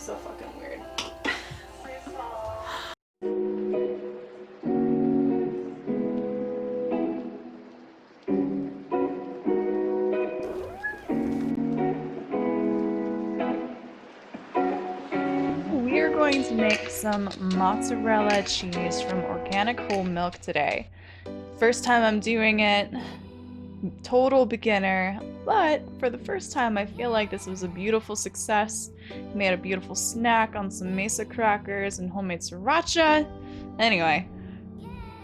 so fucking weird. We are going to make some mozzarella cheese from organic whole milk today. First time I'm doing it, total beginner, but for the first time I feel like this was a beautiful success. Made a beautiful snack on some mesa crackers and homemade sriracha. Anyway,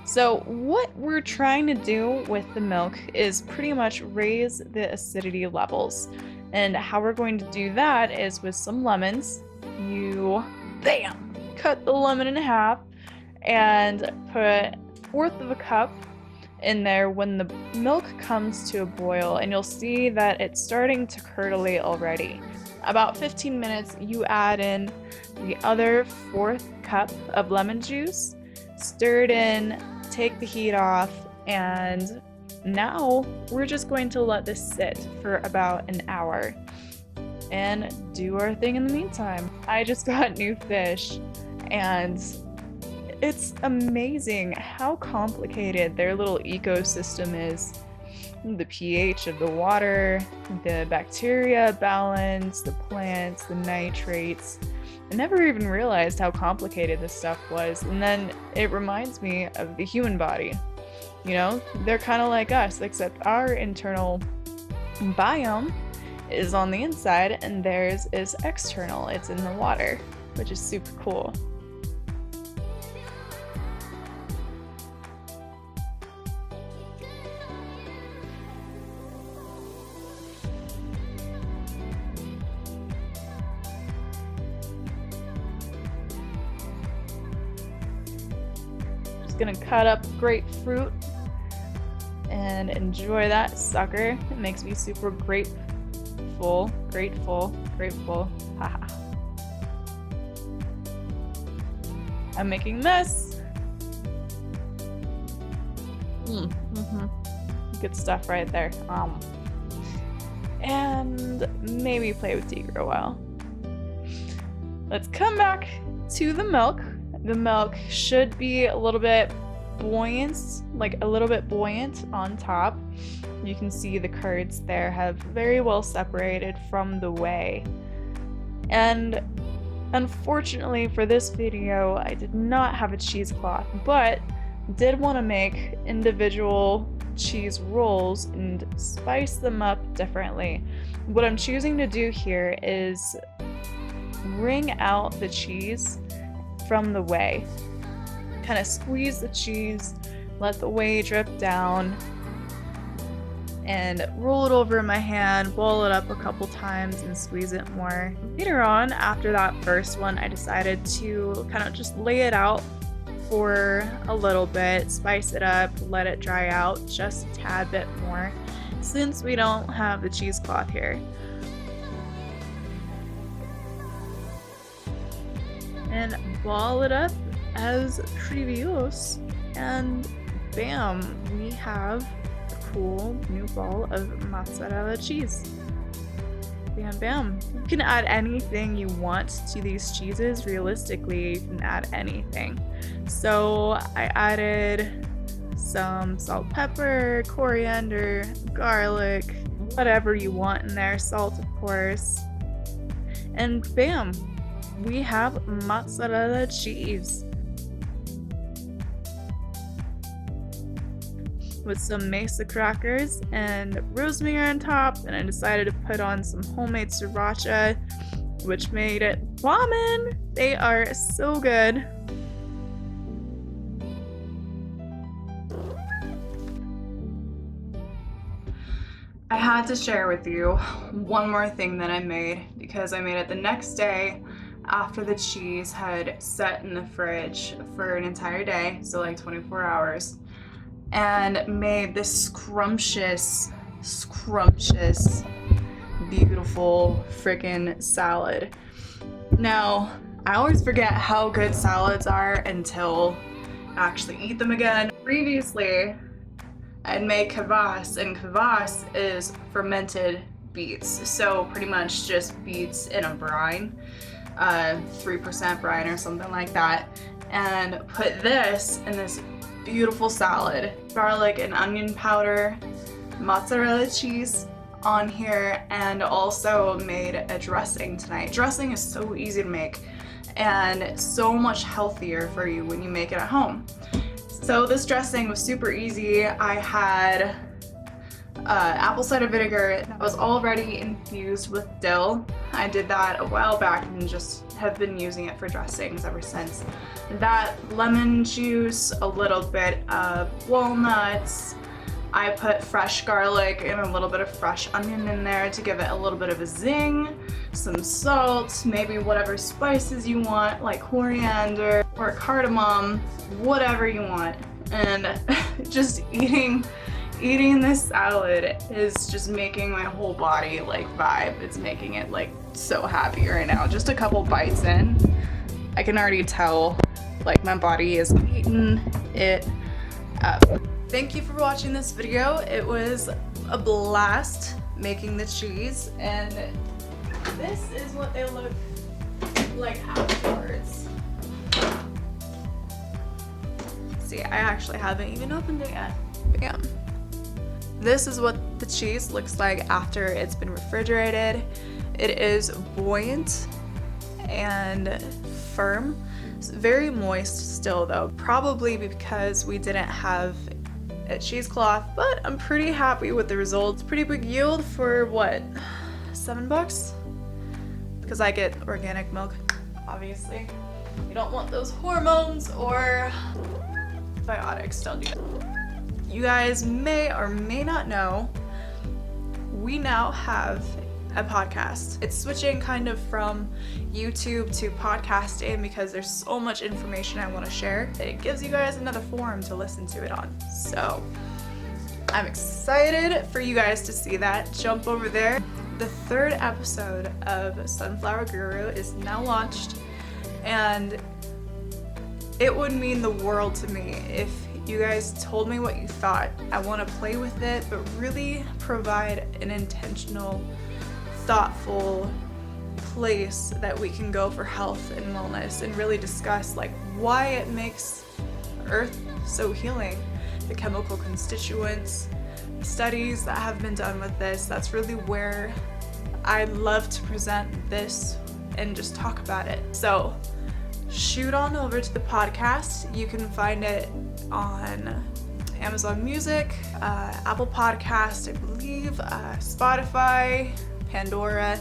so what we're trying to do with the milk is pretty much raise the acidity levels. And how we're going to do that is with some lemons. You, bam, cut the lemon in half and put 1/4 of a cup in there when the milk comes to a boil, and you'll see that it's starting to curdle already. About 15 minutes, you add in the other 1/4 cup of lemon juice, stir it in, take the heat off, and now we're just going to let this sit for about an hour and do our thing in the meantime. I just got new fish, and it's amazing how complicated their little ecosystem is. The pH of the water, the bacteria balance, the plants, the nitrates. I never even realized how complicated this stuff was, and then it reminds me of the human body. You know, they're kind of like us, except our internal biome is on the inside and theirs is external. It's in the water, which is super cool. Just gonna cut up grapefruit and enjoy that sucker. It makes me super grateful, haha. I'm making this. Good stuff right there. And maybe play with Tigra a while. Let's come back to the milk. The milk should be a little bit buoyant, on top. You can see the curds there have very well separated from the whey. And unfortunately for this video, I did not have a cheesecloth, but did want to make individual cheese rolls and spice them up differently. What I'm choosing to do here is wring out the cheese from the whey. Kind of squeeze the cheese, let the whey drip down, and roll it over in my hand, boil it up a couple times, and squeeze it more. Later on, after that first one, I decided to kind of just lay it out for a little bit, spice it up, let it dry out just a tad bit more, since we don't have the cheesecloth here. And ball it up as previous, and bam, we have a cool new ball of mozzarella cheese. Bam bam. You can add anything you want to these cheeses. Realistically, you can add anything. So I added some salt, pepper, coriander, garlic, whatever you want in there, salt of course, and bam, we have mozzarella cheese with some mesa crackers and rosemary on top, and I decided to put on some homemade sriracha, which made it bommin'. They are so good. I had to share with you one more thing that I made, because I made it the next day after the cheese had set in the fridge for an entire day, so like 24 hours, and made this scrumptious, beautiful freaking salad. Now, I always forget how good salads are until I actually eat them again. Previously, I'd made kvass, and kvass is fermented beets, so pretty much just beets in a brine. 3% brine or something like that, and put this in this beautiful salad. Garlic and onion powder, mozzarella cheese on here, and also made a dressing tonight. Dressing is so easy to make and so much healthier for you when you make it at home. So this dressing was super easy. I had apple cider vinegar that was already infused with dill. I did that a while back and just have been using it for dressings ever since. That lemon juice, a little bit of walnuts. I put fresh garlic and a little bit of fresh onion in there to give it a little bit of a zing, some salt, maybe whatever spices you want, like coriander or cardamom, whatever you want. And just eating this salad is just making my whole body like vibe. It's making it like so happy right now. Just a couple bites in, I can already tell like my body is eating it up. Thank you for watching this video. It was a blast making the cheese, and this is what they look like afterwards. See, I actually haven't even opened it yet. Bam. This is what the cheese looks like after it's been refrigerated. It is buoyant and firm. It's very moist still though, probably because we didn't have a cheesecloth, but I'm pretty happy with the results. Pretty big yield for what, $7? Because I get organic milk, obviously. You don't want those hormones or antibiotics, don't do that. You guys may or may not know, we now have a podcast. It's switching kind of from YouTube to podcasting because there's so much information I want to share. It gives you guys another forum to listen to it on. So I'm excited for you guys to see that. Jump over there. The 3rd episode of Sunflower Guru is now launched, and it would mean the world to me if you guys told me what you thought. I want to play with it, but really provide an intentional, thoughtful place that we can go for health and wellness, and really discuss like why it makes Earth so healing, the chemical constituents, studies that have been done with this. That's really where I love to present this and just talk about it. So shoot on over to the podcast. You can find it on Amazon Music, Apple Podcast, I believe, Spotify, Pandora,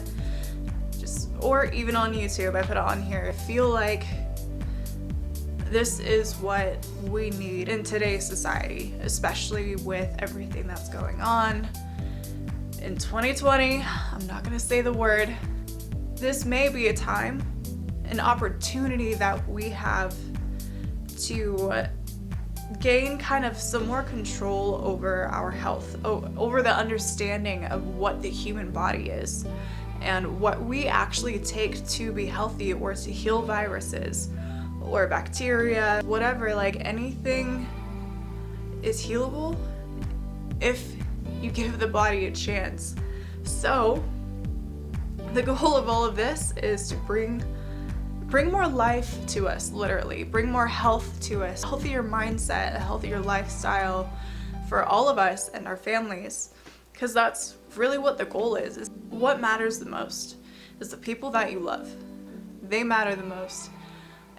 or even on YouTube. I put it on here. I feel like this is what we need in today's society, especially with everything that's going on in 2020. I'm not gonna say the word. This may be a time, an opportunity that we have to gain kind of some more control over our health, over the understanding of what the human body is and what we actually take to be healthy or to heal viruses or bacteria, whatever. Like, anything is healable if you give the body a chance. So the goal of all of this is to bring more life to us, literally. Bring more health to us, a healthier mindset, a healthier lifestyle for all of us and our families. Because that's really what the goal is what matters the most is the people that you love. They matter the most,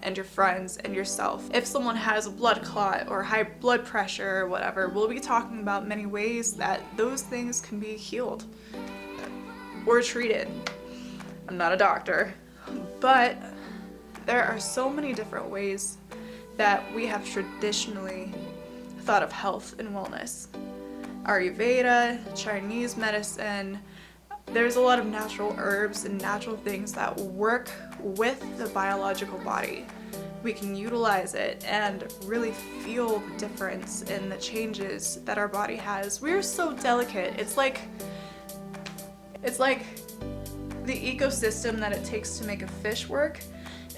and your friends and yourself. If someone has a blood clot or high blood pressure or whatever, we'll be talking about many ways that those things can be healed or treated. I'm not a doctor, but there are so many different ways that we have traditionally thought of health and wellness. Ayurveda, Chinese medicine, there's a lot of natural herbs and natural things that work with the biological body. We can utilize it and really feel the difference in the changes that our body has. We're so delicate. It's like the ecosystem that it takes to make a fish work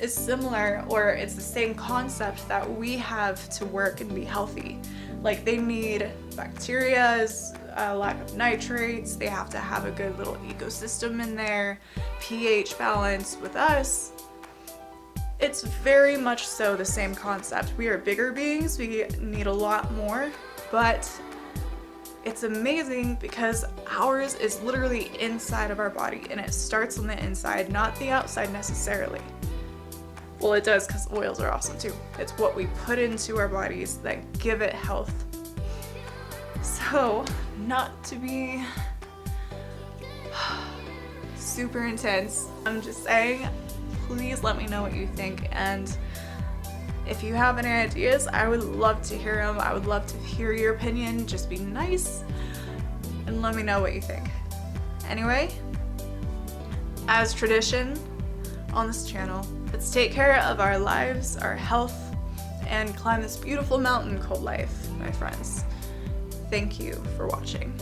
is similar, or it's the same concept that we have to work and be healthy. Like, they need bacterias, a lack of nitrates, they have to have a good little ecosystem in there, pH balance. With us, It's very much so the same concept. We are bigger beings, we need a lot more, but it's amazing because ours is literally inside of our body and it starts on the inside, not the outside necessarily. Well, it does because oils are awesome too. It's what we put into our bodies that give it health. So, not to be super intense, I'm just saying, please let me know what you think, and if you have any ideas, I would love to hear them. I would love to hear your opinion. Just be nice and let me know what you think. Anyway, as tradition on this channel, let's take care of our lives, our health, and climb this beautiful mountain called life, my friends. Thank you for watching.